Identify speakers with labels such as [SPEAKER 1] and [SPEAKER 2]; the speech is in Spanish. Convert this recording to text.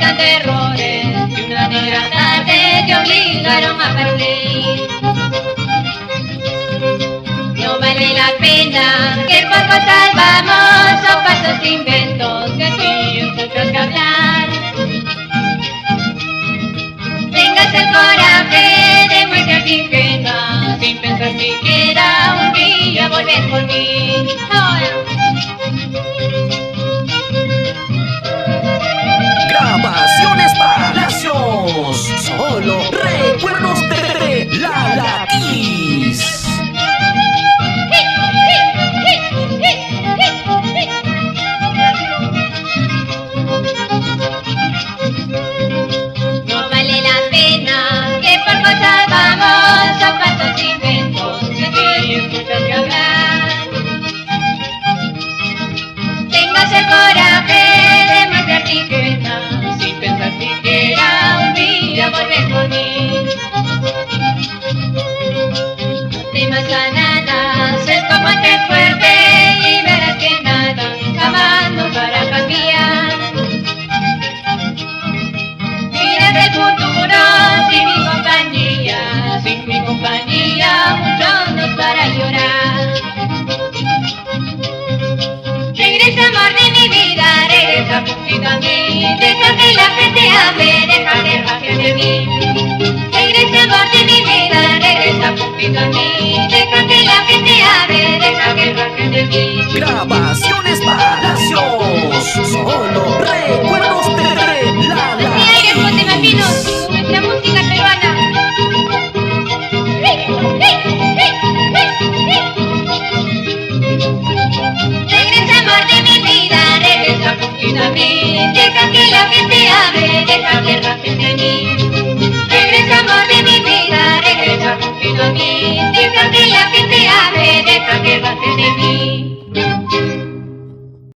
[SPEAKER 1] tantos errores y una negra tarde te obligaron a perder. No vale la pena que por cosas vamos o falsos inventos que siguen muchos que hablar. Tengas el coraje de muestra ingenua, sin pensar siquiera un día volver por mí. Ahora.
[SPEAKER 2] Grabaciones Palacios, solo recuerdos de La Kiss.
[SPEAKER 1] No vale la pena que por cosas vamos o falsos inventos que tienen mucho que hablar. Tengas el coraje de mostrar tiqueta, sin pensar siquiera un día volver por mí. No temas a nada, sé como te fuerte y verás que nada jamás nos hará cambiar. Mira que el futuro sin mi compañía, mucho nos hará llorar. Regresa amor de mi vida, regresa poquito a mí, deja que la gente hable, deja que rajen de mí. Regresa amor de mi vida, regresa poquito a mí, deja que la gente hable, deja que rajen de mí.
[SPEAKER 2] Graba